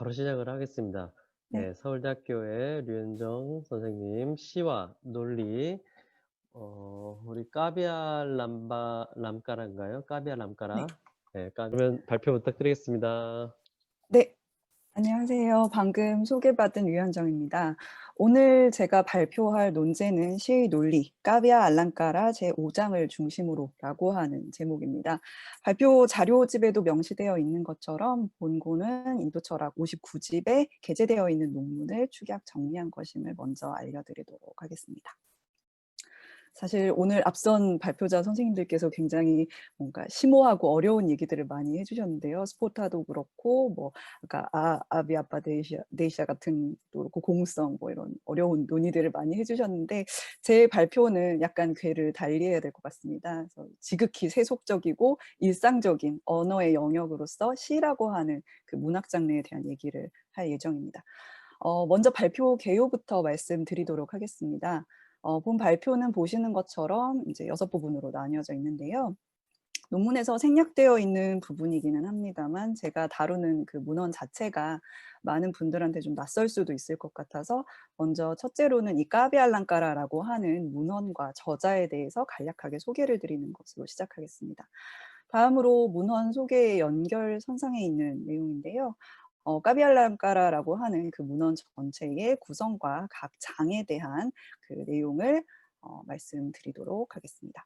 바로 시작을 하겠습니다. 네. 네, 서울대학교의 류현정 선생님 시와 논리, 우리 까비아 람까라인가요? 까비아 네. 람까라. 네, 그러면 발표 부탁드리겠습니다. 네. 안녕하세요. 방금 소개받은 유현정입니다. 오늘 제가 발표할 논제는 시의 논리, 까비아 알랑까라 제5장을 중심으로라고 하는 제목입니다. 발표 자료집에도 명시되어 있는 것처럼 본고는 인도철학 59집에 게재되어 있는 논문을 축약 정리한 것임을 먼저 알려드리도록 하겠습니다. 사실 오늘 앞선 발표자 선생님들께서 굉장히 뭔가 심오하고 어려운 얘기들을 많이 해 주셨는데요. 스포타도 그렇고 뭐 아까 아비아빠 데이샤 같은 또 그렇고 공성 뭐 이런 어려운 논의들을 많이 해 주셨는데 제 발표는 약간 궤를 달리해야 될 것 같습니다. 그래서 지극히 세속적이고 일상적인 언어의 영역으로서 시라고 하는 그 문학 장르에 대한 얘기를 할 예정입니다. 먼저 발표 개요부터 말씀드리도록 하겠습니다. 본 발표는 보시는 것처럼 이제 6 부분으로 나뉘어져 있는데요. 논문에서 생략되어 있는 부분이기는 합니다만 제가 다루는 그 문헌 자체가 많은 분들한테 좀 낯설 수도 있을 것 같아서 먼저 첫째로는 이 까비알랑까라라고 하는 문헌과 저자에 대해서 간략하게 소개를 드리는 것으로 시작하겠습니다. 다음으로 문헌 소개의 연결선상에 있는 내용인데요. 까비알람까라라고 하는 그 문헌 전체의 구성과 각 장에 대한 그 내용을 말씀드리도록 하겠습니다.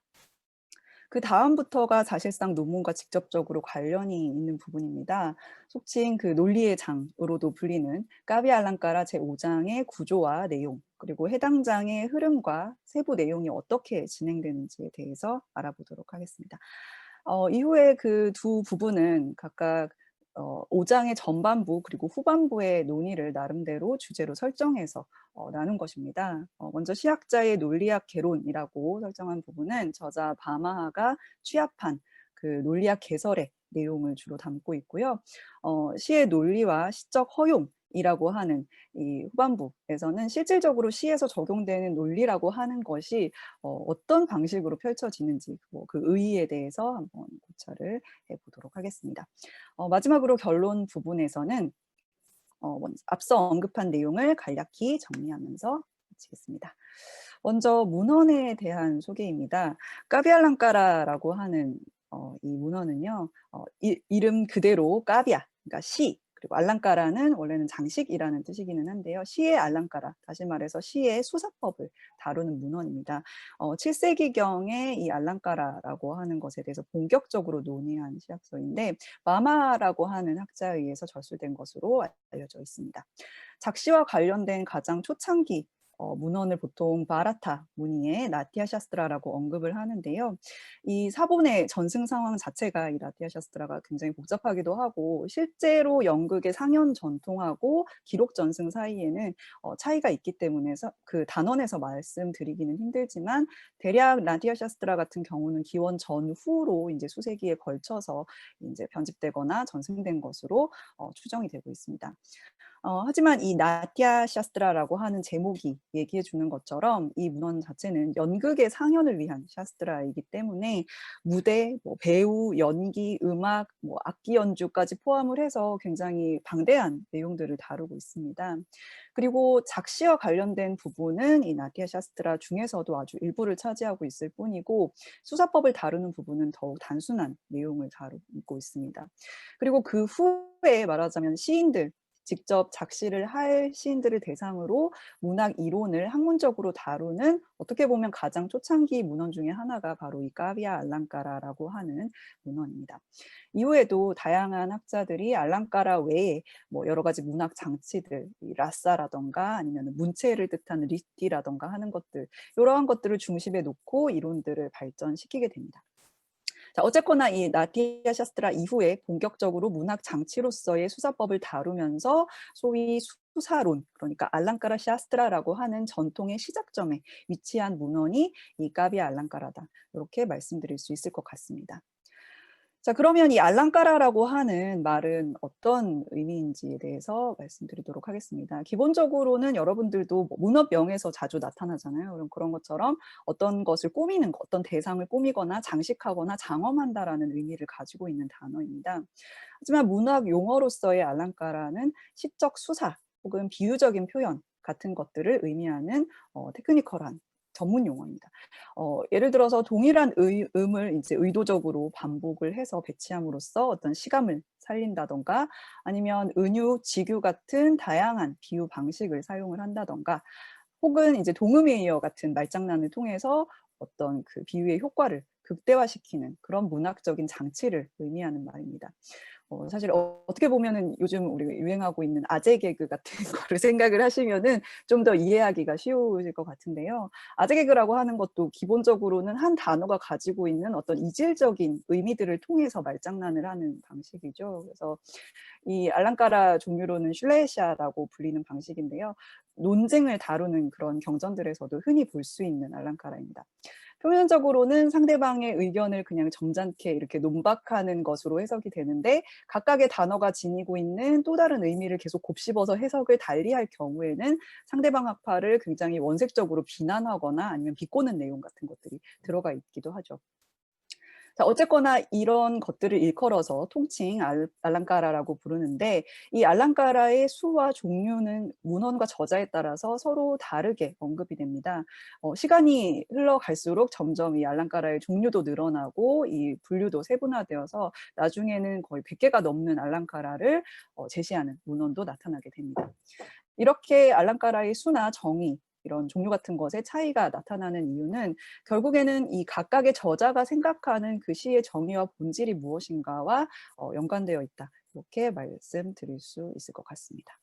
그다음부터가 사실상 논문과 직접적으로 관련이 있는 부분입니다. 속칭 그 논리의 장으로도 불리는 까비알랑까라 제5장의 구조와 내용, 그리고 해당 장의 흐름과 세부 내용이 어떻게 진행되는지에 대해서 알아보도록 하겠습니다. 이후에 그 두 부분은 각각 5 장의 전반부 그리고 후반부의 논의를 나름대로 주제로 설정해서 나눈 것입니다. 먼저 시학자의 논리학 개론이라고 설정한 부분은 저자 바마하가 취합한 그 논리학 개설의 내용을 주로 담고 있고요. 시의 논리와 시적 허용이라고 하는 이 후반부에서는 실질적으로 시에서 적용되는 논리라고 하는 것이 어떤 방식으로 펼쳐지는지 뭐 그 의의에 대해서 한번 고찰을 해 보도록 하겠습니다. 마지막으로 결론 부분에서는 먼저 앞서 언급한 내용을 간략히 정리하면서 마치겠습니다. 먼저 문헌에 대한 소개입니다. 까비알랑까라라고 하는 이 문헌은요. 이름 그대로 까비아 그러니까 시 그리고 알랑까라는 원래는 장식이라는 뜻이기는 한데요. 시의 알랑까라 다시 말해서 시의 수사법을 다루는 문헌입니다. 7 세기경에 이 알랑까라라고 하는 것에 대해서 본격적으로 논의한 시학서인데 마마라고 하는 학자에 의해서 저술된 것으로 알려져 있습니다. 작시와 관련된 가장 초창기 문헌을 보통 바라타 무니의 나티아 샤스트라라고 언급을 하는데요. 이 사본의 전승 상황 자체가 이 나티아 샤스트라가 굉장히 복잡하기도 하고 실제로 연극의 상연 전통하고 기록 전승 사이에는 차이가 있기 때문에 그 단원에서 말씀드리기는 힘들지만 대략 나티아 샤스트라 같은 경우는 기원 전후로 인제 수세기에 걸쳐서 인제 편집되거나 전승된 것으로 추정이 되고 있습니다. 하지만 이 나티아 샤스트라라고 하는 제목이 얘기해 주는 것처럼 이 문헌 자체는 연극의 상연을 위한 샤스트라이기 때문에 무대, 뭐 배우, 연기, 음악, 뭐 악기 연주까지 포함을 해서 굉장히 방대한 내용들을 다루고 있습니다. 그리고 작시와 관련된 부분은 이 나티아 샤스트라 중에서도 아주 일부를 차지하고 있을 뿐이고 수사법을 다루는 부분은 더욱 단순한 내용을 다루고 있습니다. 그리고 그 후에 말하자면 시인들 직접 작시를 할 시인들을 대상으로 문학 이론을 학문적으로 다루는 어떻게 보면 가장 초창기 문헌 중에 하나가 바로 이 까비아 알랑까라라고 하는 문헌입니다. 이후에도 다양한 학자들이 알랑까라 외에 뭐 여러 가지 문학 장치들, 이 라사라든가 아니면 문체를 뜻하는 리띠라든가 하는 것들, 이러한 것들을 중심에 놓고 이론들을 발전시키게 됩니다. 자, 어쨌거나 이 나티아 샤스트라 이후에 본격적으로 문학 장치로서의 수사법을 다루면서 소위 수사론, 그러니까 알랑까라 샤스트라라고 하는 전통의 시작점에 위치한 문헌이 이 까비아 알랑까라다. 이렇게 말씀드릴 수 있을 것 같습니다. 자, 그러면 이 알랑까라라고 하는 말은 어떤 의미인지에 대해서 말씀드리도록 하겠습니다. 기본적으로는 여러분들도 뭐 문어병에서 자주 나타나잖아요. 그런 것처럼 어떤 것을 꾸미는 것, 어떤 대상을 꾸미거나 장식하거나 장엄한다라는 의미를 가지고 있는 단어입니다. 하지만 문학 용어로서의 알랑까라는 시적 수사 혹은 비유적인 표현 같은 것들을 의미하는 테크니컬한 전문 용어입니다. 예를 들어서 동일한 음을 이제 의도적으로 반복을 해서 배치함으로써 어떤 시감을 살린다든가 아니면 은유, 직유 같은 다양한 비유 방식을 사용을 한다든가 혹은 이제 동음웨이어 같은 말장난을 통해서 어떤 그 비유의 효과를 극대화시키는 그런 문학적인 장치를 의미하는 말입니다. 사실 어떻게 보면은 요즘 우리가 유행하고 있는 아재 개그 같은 거를 생각을 하시면은 좀 더 이해하기가 쉬우실 것 같은데요. 아재 개그라고 하는 것도 기본적으로는 한 단어가 가지고 있는 어떤 이질적인 의미들을 통해서 말장난을 하는 방식이죠. 그래서 이 알랑까라 종류로는 슐레시아라고 불리는 방식인데요. 논쟁을 다루는 그런 경전들에서도 흔히 볼 수 있는 알랑까라입니다. 표면적으로는 상대방의 의견을 그냥 점잖게 이렇게 논박하는 것으로 해석이 되는데 각각의 단어가 지니고 있는 또 다른 의미를 계속 곱씹어서 해석을 달리할 경우에는 상대방 학파를 굉장히 원색적으로 비난하거나 아니면 비꼬는 내용 같은 것들이 들어가 있기도 하죠. 자, 어쨌거나 이런 것들을 일컬어서 통칭 알랑까라라고 부르는데 이 알랑까라의 수와 종류는 문헌과 저자에 따라서 서로 다르게 언급이 됩니다. 시간이 흘러갈수록 점점 이 알랑까라의 종류도 늘어나고 이 분류도 세분화되어서 나중에는 거의 100개가 넘는 알랑까라를 제시하는 문헌도 나타나게 됩니다. 이렇게 알랑까라의 수나 정의 이런 종류 같은 것의 차이가 나타나는 이유는 결국에는 이 각각의 저자가 생각하는 그 시의 정의와 본질이 무엇인가와 연관되어 있다. 이렇게 말씀드릴 수 있을 것 같습니다.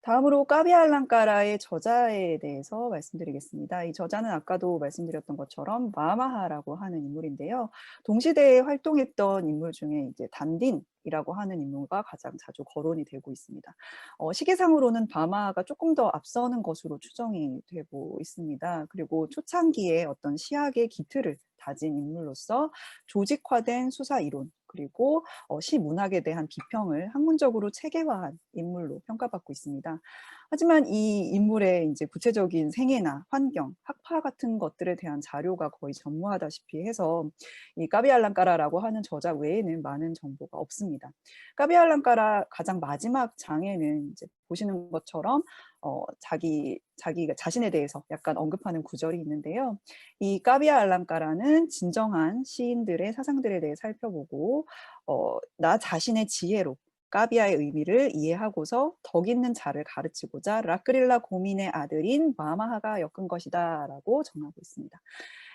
다음으로 까비알랑까라의 저자에 대해서 말씀드리겠습니다. 이 저자는 아까도 말씀드렸던 것처럼 마마하라고 하는 인물인데요. 동시대에 활동했던 인물 중에 이제 단딘이라고 하는 인물과 가장 자주 거론이 되고 있습니다. 시기상으로는 바마하가 조금 더 앞서는 것으로 추정이 되고 있습니다. 그리고 초창기에 어떤 시학의 기틀을 다진 인물로서 조직화된 수사 이론 그리고 시문학에 대한 비평을 학문적으로 체계화한 인물로 평가받고 있습니다. 하지만 이 인물의 이제 구체적인 생애나 환경, 학파 같은 것들에 대한 자료가 거의 전무하다시피 해서 이 까비알랑까라라고 하는 저자 외에는 많은 정보가 없습니다. 까비알랑까라 가장 마지막 장에는 이제 보시는 것처럼 자기가 자신에 대해서 약간 언급하는 구절이 있는데요. 이 까비아 알랑까라는 진정한 시인들의 사상들에 대해 살펴보고 나 자신의 지혜로 까비아의 의미를 이해하고서 덕 있는 자를 가르치고자 라크릴라 고민의 아들인 마마하가 엮은 것이다라고 전하고 있습니다.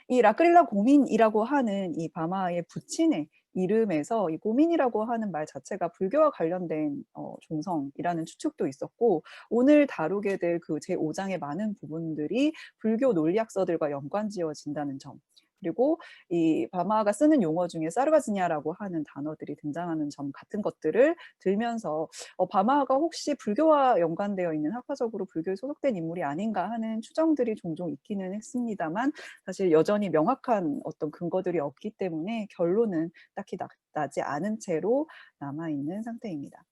이 라크릴라 고민이라고 하는 이 바마의 부친의 이름에서 이 고민이라고 하는 말 자체가 불교와 관련된 종성이라는 추측도 있었고 오늘 다루게 될 그 제5장의 많은 부분들이 불교 논리학서들과 연관지어진다는 점 그리고 이 바마가 쓰는 용어 중에 사르바지냐라고 하는 단어들이 등장하는 점 같은 것들을 들면서 바마가 혹시 불교와 연관되어 있는 학파적으로 불교에 소속된 인물이 아닌가 하는 추정들이 종종 있기는 했습니다만 사실 여전히 명확한 어떤 근거들이 없기 때문에 결론은 딱히 나지 않은 채로 남아있는 상태입니다.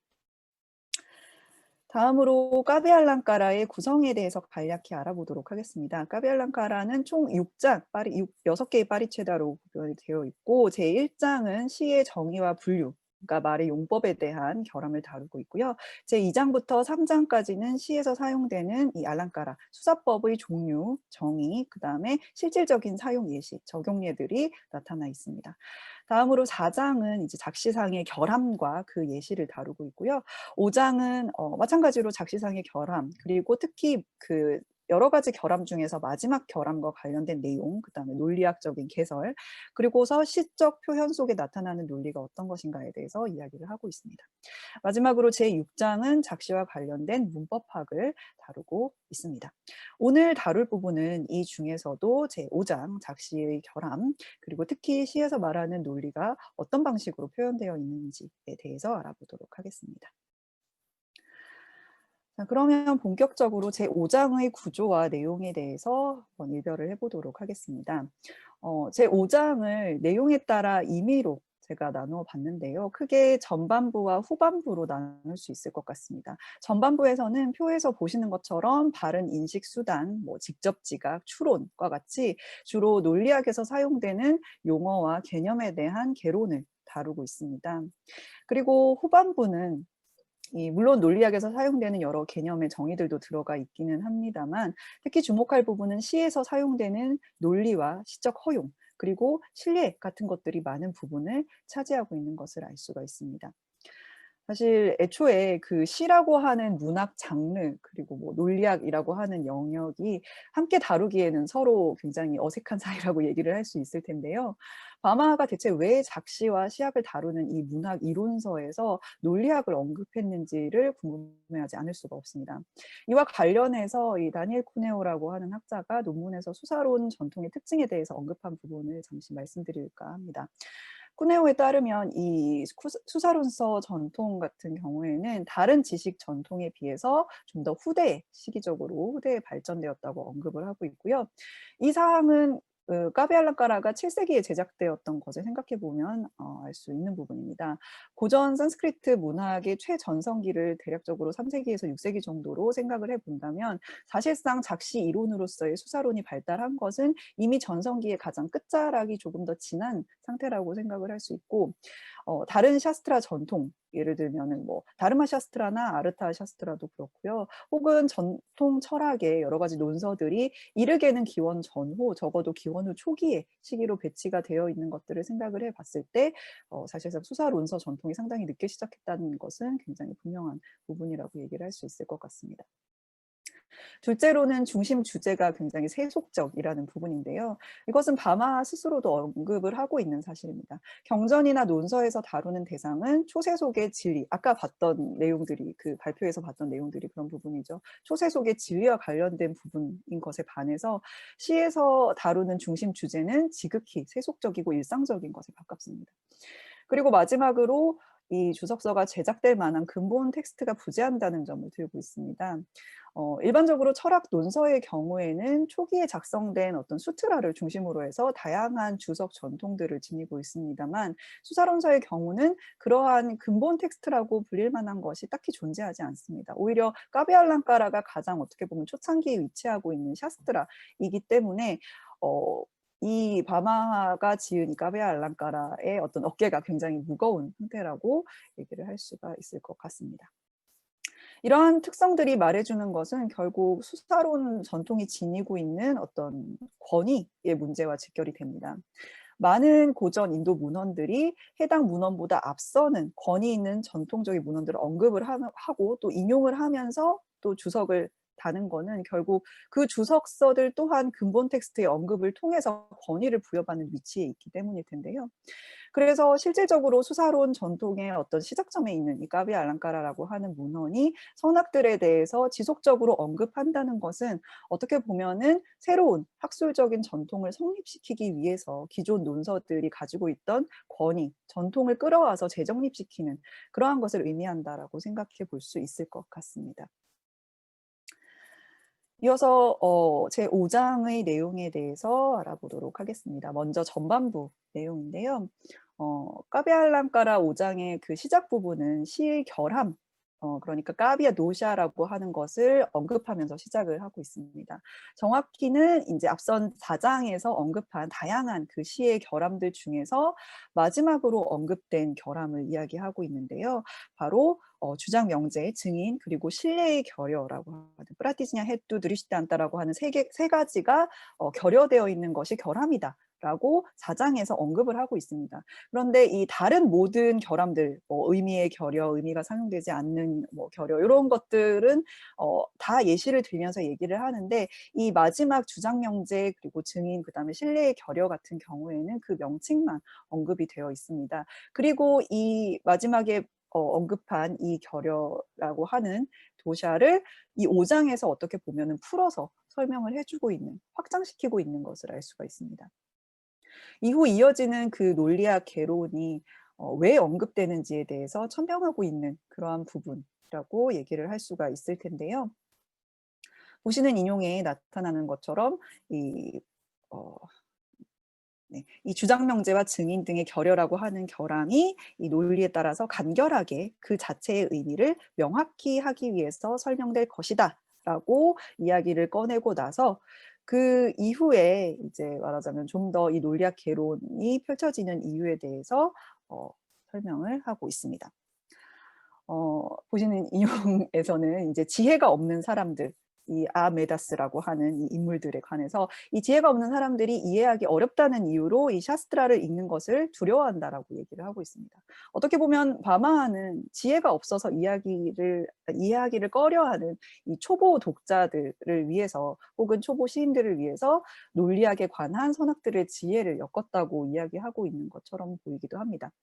다음으로 까비알랑까라의 구성에 대해서 간략히 알아보도록 하겠습니다. 까비알랑까라는 총 6개의 파리체다로 구별이 되어 있고 제1장은 시의 정의와 분류, 그러니까 말의 용법에 대한 결함을 다루고 있고요. 제2장부터 3장까지는 시에서 사용되는 이 알랑까라, 수사법의 종류, 정의, 그 다음에 실질적인 사용 예시, 적용 예들이 나타나 있습니다. 다음으로 4장은 이제 작시상의 결함과 그 예시를 다루고 있고요. 5장은 마찬가지로 작시상의 결함 그리고 특히 그 여러 가지 결함 중에서 마지막 결함과 관련된 내용, 그다음에 논리학적인 개설, 그리고서 시적 표현 속에 나타나는 논리가 어떤 것인가에 대해서 이야기를 하고 있습니다. 마지막으로 제6장은 작시와 관련된 문법학을 다루고 있습니다. 오늘 다룰 부분은 이 중에서도 제5장 작시의 결함, 그리고 특히 시에서 말하는 논리가 어떤 방식으로 표현되어 있는지에 대해서 알아보도록 하겠습니다. 자, 그러면 본격적으로 제5장의 구조와 내용에 대해서 한번 일별을 해보도록 하겠습니다. 제5장을 내용에 따라 임의로 제가 나누어 봤는데요. 크게 전반부와 후반부로 나눌 수 있을 것 같습니다. 전반부에서는 표에서 보시는 것처럼 바른 인식 수단, 직접 지각, 추론과 같이 주로 논리학에서 사용되는 용어와 개념에 대한 개론을 다루고 있습니다. 그리고 후반부는 물론 논리학에서 사용되는 여러 개념의 정의들도 들어가 있기는 합니다만, 특히 주목할 부분은 시에서 사용되는 논리와 시적 허용, 그리고 신뢰 같은 것들이 많은 부분을 차지하고 있는 것을 알 수가 있습니다. 사실 애초에 그 시라고 하는 문학 장르, 그리고 논리학이라고 하는 영역이 함께 다루기에는 서로 굉장히 어색한 사이라고 얘기를 할 수 있을 텐데요. 바마가 대체 왜 작시와 시학을 다루는 이 문학 이론서에서 논리학을 언급했는지를 궁금해하지 않을 수가 없습니다. 이와 관련해서 이 다니엘 쿠네오라고 하는 학자가 논문에서 수사론 전통의 특징에 대해서 언급한 부분을 잠시 말씀드릴까 합니다. 쿠네오에 따르면 이 수사론서 전통 같은 경우에는 다른 지식 전통에 비해서 좀 더 시기적으로 후대에 발전되었다고 언급을 하고 있고요. 이 사항은 까비알란까라가 7세기에 제작되었던 것을 생각해 보면 알 수 있는 부분입니다. 고전 산스크리트 문학의 최전성기를 대략적으로 3세기에서 6세기 정도로 생각을 해본다면, 사실상 작시 이론으로서의 수사론이 발달한 것은 이미 전성기의 가장 끝자락이 조금 더 지난 상태라고 생각을 할 수 있고, 다른 샤스트라 전통, 예를 들면은 다르마 샤스트라나 아르타 샤스트라도 그렇고요. 혹은 전통 철학의 여러 가지 논서들이 이르게는 기원 전후, 적어도 기원 후 초기의 시기로 배치가 되어 있는 것들을 생각을 해봤을 때 사실상 수사론서 전통이 상당히 늦게 시작했다는 것은 굉장히 분명한 부분이라고 얘기를 할 수 있을 것 같습니다. 둘째로는 중심 주제가 굉장히 세속적이라는 부분인데요. 이것은 바마 스스로도 언급을 하고 있는 사실입니다. 경전이나 논서에서 다루는 대상은 초세속의 진리, 아까 봤던 내용들이, 그 발표에서 봤던 내용들이 그런 부분이죠. 초세속의 진리와 관련된 부분인 것에 반해서 시에서 다루는 중심 주제는 지극히 세속적이고 일상적인 것에 가깝습니다. 그리고 마지막으로 이 주석서가 제작될 만한 근본 텍스트가 부재한다는 점을 들고 있습니다. 일반적으로 철학 논서의 경우에는 초기에 작성된 어떤 수트라를 중심으로 해서 다양한 주석 전통들을 지니고 있습니다만, 수사론서의 경우는 그러한 근본 텍스트라고 불릴 만한 것이 딱히 존재하지 않습니다. 오히려 까비알란까라가 가장 어떻게 보면 초창기에 위치하고 있는 샤스트라이기 때문에 이 바마가 지은 이 까비알란까라의 어떤 어깨가 굉장히 무거운 형태라고 얘기를 할 수가 있을 것 같습니다. 이러한 특성들이 말해주는 것은 결국 수사론 전통이 지니고 있는 어떤 권위의 문제와 직결이 됩니다. 많은 고전 인도 문헌들이 해당 문헌보다 앞서는 권위 있는 전통적인 문헌들을 언급을 하고 또 인용을 하면서 또 주석을 다는 거는 결국 그 주석서들 또한 근본 텍스트의 언급을 통해서 권위를 부여받는 위치에 있기 때문일 텐데요. 그래서 실질적으로 수사론 전통의 어떤 시작점에 있는 이 까비알란까라라고 하는 문헌이 선악들에 대해서 지속적으로 언급한다는 것은 어떻게 보면은 새로운 학술적인 전통을 성립시키기 위해서 기존 논서들이 가지고 있던 권위, 전통을 끌어와서 재정립시키는 그러한 것을 의미한다라고 생각해 볼 수 있을 것 같습니다. 이어서 제5장의 내용에 대해서 알아보도록 하겠습니다. 먼저 전반부 내용인데요. 까비알란까라 5장의 그 시작 부분은 시의 결함, 그러니까 까비아 노샤라고 하는 것을 언급하면서 시작을 하고 있습니다. 정확히는 이제 앞선 4장에서 언급한 다양한 그 시의 결함들 중에서 마지막으로 언급된 결함을 이야기하고 있는데요. 바로 주장 명제, 증인, 그리고 신뢰의 결여라고 하는 프라티스냐 헤뚜 드리시단다라고 하는 세 가지가 결여되어 있는 것이 결함이다. 라고 4장에서 언급을 하고 있습니다. 그런데 이 다른 모든 결함들, 의미의 결여, 의미가 상용되지 않는 결여, 이런 것들은 다 예시를 들면서 얘기를 하는데, 이 마지막 주장 명제, 그리고 증인, 그다음에 신뢰의 결여 같은 경우에는 그 명칭만 언급이 되어 있습니다. 그리고 이 마지막에 언급한 이 결여라고 하는 도샤를 이 5장에서 어떻게 보면은 풀어서 설명을 해주고 있는, 확장시키고 있는 것을 알 수가 있습니다. 이후 이어지는 그 논리학 개론이 왜 언급되는지에 대해서 천명하고 있는 그러한 부분이라고 얘기를 할 수가 있을 텐데요. 보시는 인용에 나타나는 것처럼 이 네, 이 주장명제와 증인 등의 결여라고 하는 결함이 이 논리에 따라서 간결하게 그 자체의 의미를 명확히 하기 위해서 설명될 것이다라고 이야기를 꺼내고 나서 그 이후에 이제 말하자면 좀 더 이 논리학 개론이 펼쳐지는 이유에 대해서 설명을 하고 있습니다. 보시는 인용에서는 이제 지혜가 없는 사람들, 이 아메다스라고 하는 이 인물들에 관해서 이 지혜가 없는 사람들이 이해하기 어렵다는 이유로 이 샤스트라를 읽는 것을 두려워한다라고 얘기를 하고 있습니다. 어떻게 보면 바마하는 지혜가 없어서 이해하기를 꺼려하는 이 초보 독자들을 위해서 혹은 초보 시인들을 위해서 논리학에 관한 선학들의 지혜를 엮었다고 이야기하고 있는 것처럼 보이기도 합니다.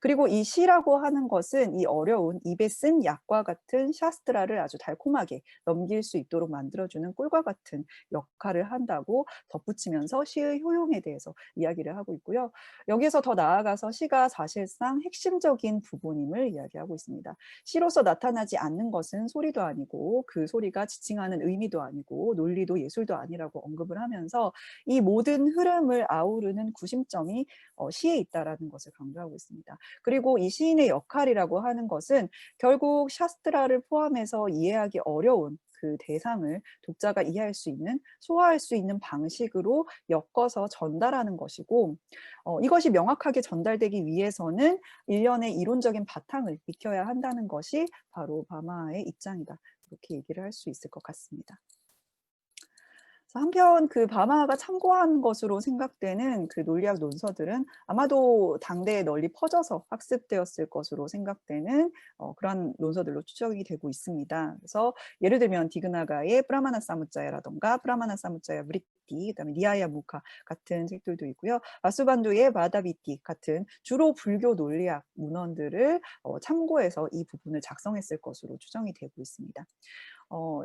그리고 이 시라고 하는 것은 이 어려운 입에 쓴 약과 같은 샤스트라를 아주 달콤하게 넘길 수 있도록 만들어주는 꿀과 같은 역할을 한다고 덧붙이면서 시의 효용에 대해서 이야기를 하고 있고요. 여기에서 더 나아가서 시가 사실상 핵심적인 부분임을 이야기하고 있습니다. 시로서 나타나지 않는 것은 소리도 아니고 그 소리가 지칭하는 의미도 아니고 논리도 예술도 아니라고 언급을 하면서 이 모든 흐름을 아우르는 구심점이 시에 있다라는 것을 강조하고 있습니다. 그리고 이 시인의 역할이라고 하는 것은 결국 샤스트라를 포함해서 이해하기 어려운 그 대상을 독자가 이해할 수 있는, 소화할 수 있는 방식으로 엮어서 전달하는 것이고, 이것이 명확하게 전달되기 위해서는 일련의 이론적인 바탕을 익혀야 한다는 것이 바로 바마의 입장이다. 이렇게 얘기를 할 수 있을 것 같습니다. 한편 그 바마가 참고한 것으로 생각되는 그 논리학 논서들은 아마도 당대에 널리 퍼져서 학습되었을 것으로 생각되는 그러한 논서들로 추정이 되고 있습니다. 그래서 예를 들면 디그나가의 프라마나 사무짜야라던가 프라마나 사무짜야 브리티, 그다음에 니아야 무카 같은 책들도 있고요. 바수반두의 바다비티 같은 주로 불교 논리학 문헌들을 참고해서 이 부분을 작성했을 것으로 추정이 되고 있습니다.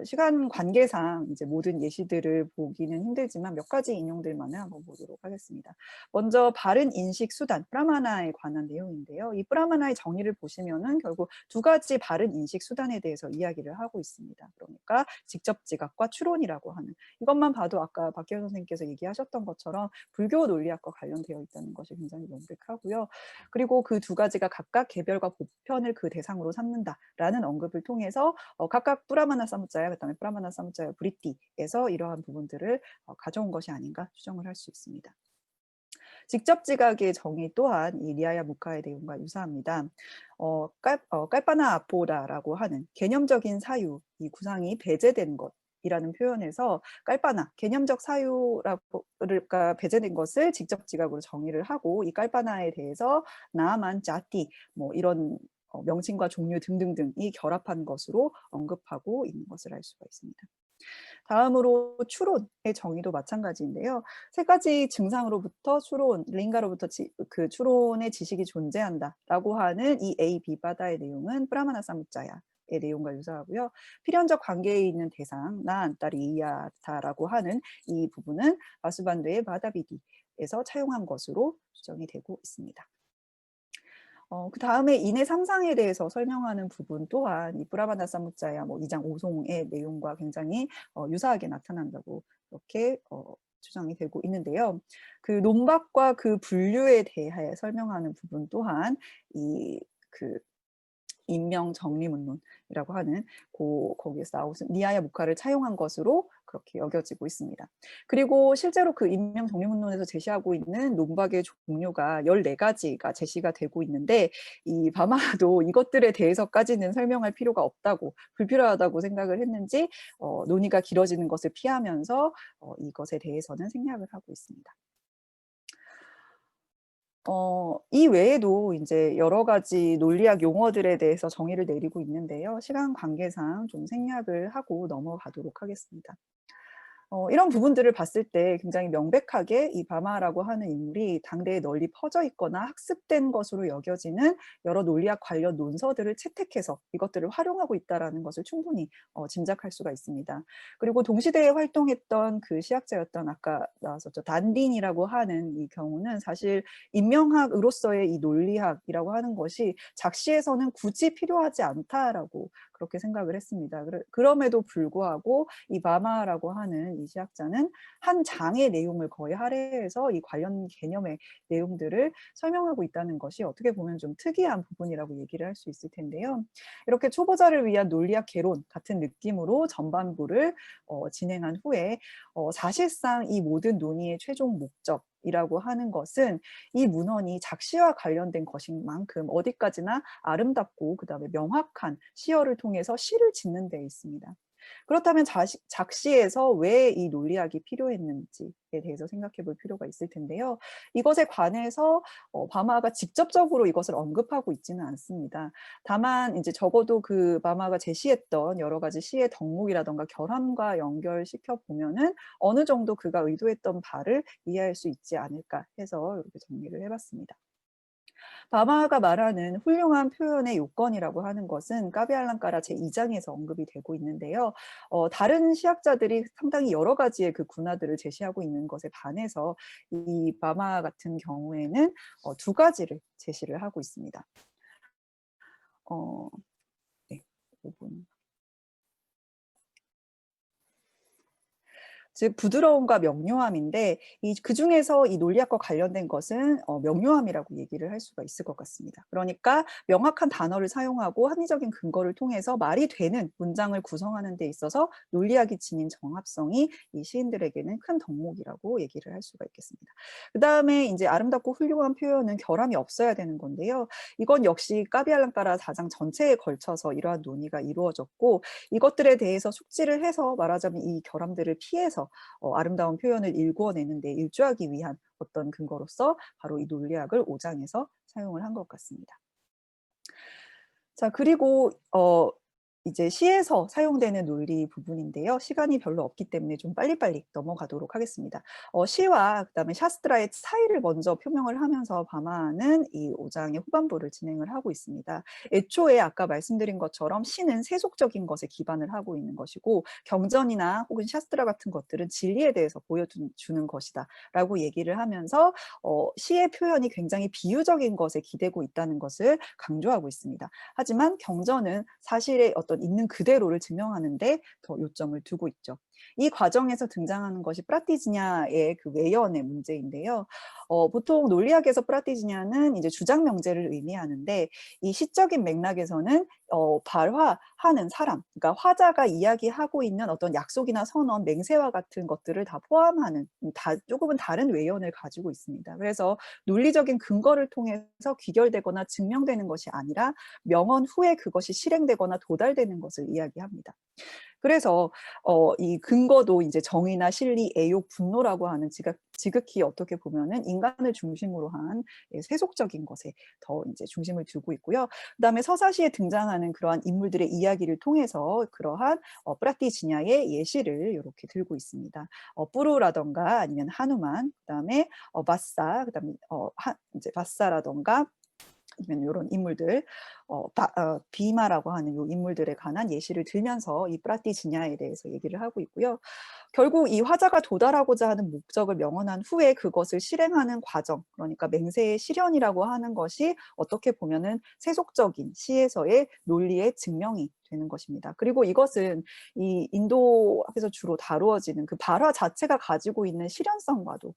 시간 관계상 이제 모든 예시들을 보기는 힘들지만 몇 가지 인용들만을 한번 보도록 하겠습니다. 먼저 바른 인식 수단, 프라마나에 관한 내용인데요. 이 프라마나의 정의를 보시면은 결국 두 가지 바른 인식 수단에 대해서 이야기를 하고 있습니다. 그러니까 직접 지각과 추론이라고 하는 이것만 봐도 아까 박기현 선생님께서 얘기하셨던 것처럼 불교 논리학과 관련되어 있다는 것이 굉장히 명백하고요. 그리고 그 두 가지가 각각 개별과 보편을 그 대상으로 삼는다라는 언급을 통해서 각각 프라마나 사무짜야, 그다음에 프라마나 사무짜야 브리티에서 이러한 부분들을 가져온 것이 아닌가 추정을 할 수 있습니다. 직접 지각의 정의 또한 이 리아야 무카의 내용과 유사합니다. 깔바나 아포다라고 하는 개념적인 사유, 이 구상이 배제된 것 이라는 표현에서 깔바나 개념적 사유가 배제된 것을 직접 지각으로 정의를 하고 이 깔바나에 대해서 나만 짜띠 뭐 이런 명칭과 종류 등등등이 결합한 것으로 언급하고 있는 것을 알 수가 있습니다. 다음으로 추론의 정의도 마찬가지인데요. 세 가지 증상으로부터 추론, 링가로부터 그 추론의 지식이 존재한다라고 하는 이 A, B 바다의 내용은 프라마나 사무짜야 의 내용과 유사하고요. 필연적 관계에 있는 대상, 나 안따리 이야타라고 하는 이 부분은 바수반드의 바다비디에서 차용한 것으로 추정이 되고 있습니다. 그 다음에 인의 삼상에 대해서 설명하는 부분 또한 이 브라바나 사무짜야 뭐 2장 5송의 내용과 굉장히 유사하게 나타난다고 이렇게 추정이 되고 있는데요. 그 논박과 그 분류에 대해 설명하는 부분 또한 그 인명 정리문론이라고 하는 거기에서 나온 니아야 무카를 차용한 것으로 그렇게 여겨지고 있습니다. 그리고 실제로 그 인명 정리문론에서 제시하고 있는 논박의 종류가 14가지가 제시가 되고 있는데 이 바마도 이것들에 대해서까지는 설명할 필요가 없다고 불필요하다고 생각을 했는지 논의가 길어지는 것을 피하면서 이것에 대해서는 생략을 하고 있습니다. 이 외에도 이제 여러 가지 논리학 용어들에 대해서 정의를 내리고 있는데요. 시간 관계상 좀 생략을 하고 넘어가도록 하겠습니다. 이런 부분들을 봤을 때 굉장히 명백하게 이 바마라고 하는 인물이 당대에 널리 퍼져 있거나 학습된 것으로 여겨지는 여러 논리학 관련 논서들을 채택해서 이것들을 활용하고 있다라는 것을 충분히 짐작할 수가 있습니다. 그리고 동시대에 활동했던 그 시학자였던 아까 나왔었죠. 단딘이라고 하는 이 경우는 사실 인명학으로서의 이 논리학이라고 하는 것이 작시에서는 굳이 필요하지 않다라고 그렇게 생각을 했습니다. 그럼에도 불구하고 이 바마라고 하는 이 시학자는 한 장의 내용을 거의 할애해서 이 관련 개념의 내용들을 설명하고 있다는 것이 어떻게 보면 좀 특이한 부분이라고 얘기를 할 수 있을 텐데요. 이렇게 초보자를 위한 논리학 개론 같은 느낌으로 전반부를 진행한 후에 사실상 이 모든 논의의 최종 목적이라고 하는 것은 이 문헌이 작시와 관련된 것인 만큼 어디까지나 아름답고 그다음에 명확한 시어를 통해서 시를 짓는 데 있습니다. 그렇다면 작시에서 왜 이 논리학이 필요했는지에 대해서 생각해 볼 필요가 있을 텐데요. 이것에 관해서 바마가 직접적으로 이것을 언급하고 있지는 않습니다. 다만 이제 적어도 그 바마가 제시했던 여러 가지 시의 덕목이라든가 결함과 연결시켜 보면은 어느 정도 그가 의도했던 바를 이해할 수 있지 않을까 해서 이렇게 정리를 해봤습니다. 바마가 말하는 훌륭한 표현의 요건이라고 하는 것은 까비알랑까라 제2장에서 언급이 되고 있는데요. 다른 시학자들이 상당히 여러 가지의 그 군화들을 제시하고 있는 것에 반해서 이 바마 같은 경우에는 두 가지를 제시를 하고 있습니다. 네, 5분. 즉 부드러움과 명료함인데 그중에서 이 논리학과 관련된 것은 명료함이라고 얘기를 할 수가 있을 것 같습니다. 그러니까 명확한 단어를 사용하고 합리적인 근거를 통해서 말이 되는 문장을 구성하는 데 있어서 논리학이 지닌 정합성이 이 시인들에게는 큰 덕목이라고 얘기를 할 수가 있겠습니다. 그다음에 이제 아름답고 훌륭한 표현은 결함이 없어야 되는 건데요. 이건 역시 까비알랑까라 4장 전체에 걸쳐서 이러한 논의가 이루어졌고 이것들에 대해서 숙지를 해서 말하자면 이 결함들을 피해서 아름다운 표현을 일구어내는 데 일조하기 위한 어떤 근거로서 바로 이 논리학을 5장에서 사용을 한 것 같습니다. 자, 그리고 이제 시에서 사용되는 논리 부분인데요. 시간이 별로 없기 때문에 좀 빨리빨리 넘어가도록 하겠습니다. 시와 그다음에 샤스트라의 차이를 먼저 표명을 하면서 바마는 이 5장의 후반부를 진행을 하고 있습니다. 애초에 아까 말씀드린 것처럼 시는 세속적인 것에 기반을 하고 있는 것이고 경전이나 혹은 샤스트라 같은 것들은 진리에 대해서 보여주는 것이다라고 얘기를 하면서 시의 표현이 굉장히 비유적인 것에 기대고 있다는 것을 강조하고 있습니다. 하지만 경전은 사실의 어떤 있는 그대로를 증명하는데 더 요점을 두고 있죠. 이 과정에서 등장하는 것이 프라티지냐의 그 외연의 문제인데요. 보통 논리학에서 프라티지냐는 이제 주장 명제를 의미하는데 이 시적인 맥락에서는 발화하는 사람, 그러니까 화자가 이야기하고 있는 어떤 약속이나 선언, 맹세와 같은 것들을 다 포함하는 조금은 다른 외연을 가지고 있습니다. 그래서 논리적인 근거를 통해서 귀결되거나 증명되는 것이 아니라 명언 후에 그것이 실행되거나 도달되는 것을 이야기합니다. 그래서 이 근거도 이제 정의나 실리, 애욕, 분노라고 하는 지극히 어떻게 보면은 인간을 중심으로 한 세속적인 것에 더 이제 중심을 두고 있고요. 그다음에 서사시에 등장하는 그러한 인물들의 이야기를 통해서 그러한 프라티지냐의 예시를 이렇게 들고 있습니다. 뿌루라던가 아니면 하누만, 그다음에 바사, 그다음에 이제 바사라던가 아니면 이런 인물들, 비마라고 하는 이 인물들에 관한 예시를 들면서 이 프라티지냐에 대해서 얘기를 하고 있고요. 결국 이 화자가 도달하고자 하는 목적을 명언한 후에 그것을 실행하는 과정, 그러니까 맹세의 실현이라고 하는 것이 어떻게 보면은 세속적인 시에서의 논리의 증명이 되는 것입니다. 그리고 이것은 이 인도학에서 주로 다루어지는 그 발화 자체가 가지고 있는 실현성과도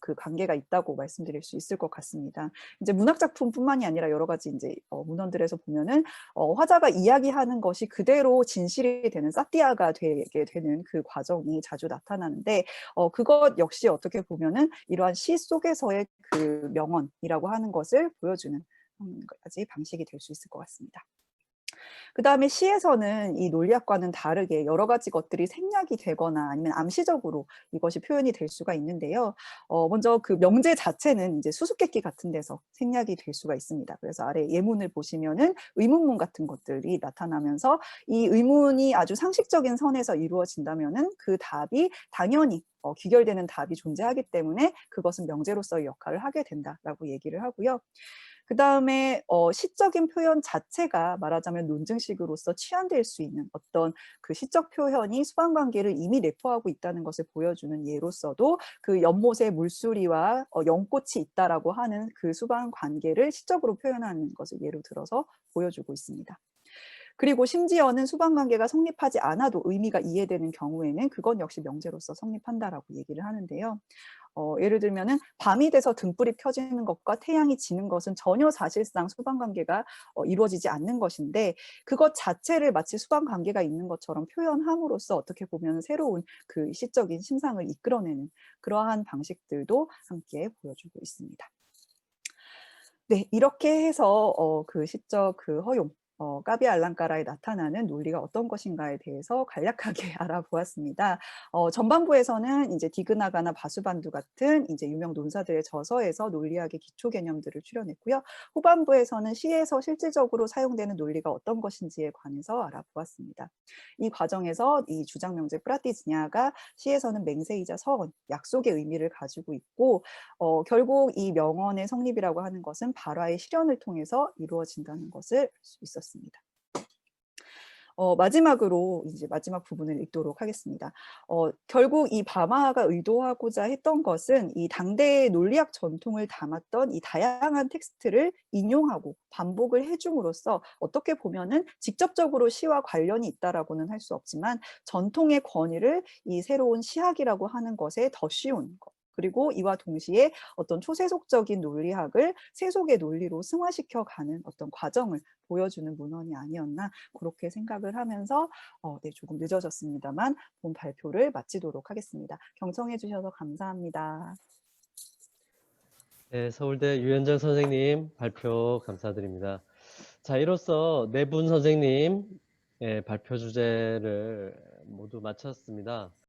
그 관계가 있다고 말씀드릴 수 있을 것 같습니다. 이제 문학 작품뿐만이 아니라 여러 가지 이제 문헌들에서 보면은 화자가 이야기하는 것이 그대로 진실이 되는 사티아가 되게 되는 그 과정이 자주 나타나는데 그것 역시 어떻게 보면은 이러한 시 속에서의 그 명언이라고 하는 것을 보여주는 가지 방식이 될 수 있을 것 같습니다. 그다음에 시에서는 이 논리학과는 다르게 여러 가지 것들이 생략이 되거나 아니면 암시적으로 이것이 표현이 될 수가 있는데요. 먼저 그 명제 자체는 이제 수수께끼 같은 데서 생략이 될 수가 있습니다. 그래서 아래 예문을 보시면은 의문문 같은 것들이 나타나면서 이 의문이 아주 상식적인 선에서 이루어진다면은 그 답이 당연히 귀결되는 답이 존재하기 때문에 그것은 명제로서의 역할을 하게 된다라고 얘기를 하고요. 그다음에 시적인 표현 자체가 말하자면 논증식으로서 취한될 수 있는 어떤 그 시적 표현이 수반 관계를 이미 내포하고 있다는 것을 보여주는 예로서도 그 연못에 물수리와 연꽃이 있다라고 하는 그 수반 관계를 시적으로 표현하는 것을 예로 들어서 보여주고 있습니다. 그리고 심지어는 수반관계가 성립하지 않아도 의미가 이해되는 경우에는 그건 역시 명제로서 성립한다라고 얘기를 하는데요. 예를 들면은 밤이 돼서 등불이 켜지는 것과 태양이 지는 것은 전혀 사실상 수반관계가 이루어지지 않는 것인데 그것 자체를 마치 수반관계가 있는 것처럼 표현함으로써 어떻게 보면 새로운 그 시적인 심상을 이끌어내는 그러한 방식들도 함께 보여주고 있습니다. 네. 이렇게 해서 그 시적 그 허용 까비아 알랑까라에 나타나는 논리가 어떤 것인가에 대해서 간략하게 알아보았습니다. 전반부에서는 인제 디그나가나 바수반두 같은 인제 유명 논사들의 저서에서 논리학의 기초 개념들을 추려냈고요. 후반부에서는 시에서 실질적으로 사용되는 논리가 어떤 것인지에 관해서 알아보았습니다. 이 과정에서 이 주장 명제 프라티즈냐가 시에서는 맹세이자 서원, 약속의 의미를 가지고 있고 결국 이 명언의 성립이라고 하는 것은 발화의 실현을 통해서 이루어진다는 것을 알 수 있었습니다. 마지막으로 이제 마지막 부분을 읽도록 하겠습니다. 결국 이 바마하가 의도하고자 했던 것은 이 당대의 논리학 전통을 담았던 이 다양한 텍스트를 인용하고 반복을 해 줌으로써 어떻게 보면은 직접적으로 시와 관련이 있다라고는 할 수 없지만 전통의 권위를 이 새로운 시학이라고 하는 것에 더 씌운 것. 그리고 이와 동시에 어떤 초세속적인 논리학을 세속의 논리로 승화시켜 가는 어떤 과정을 보여주는 문헌이 아니었나 그렇게 생각을 하면서 네 조금 늦어졌습니다만 본 발표를 마치도록 하겠습니다. 경청해 주셔서 감사합니다. 네, 서울대 유현정 선생님 발표 감사드립니다. 자, 이로써 네 분 선생님 발표 주제를 모두 마쳤습니다.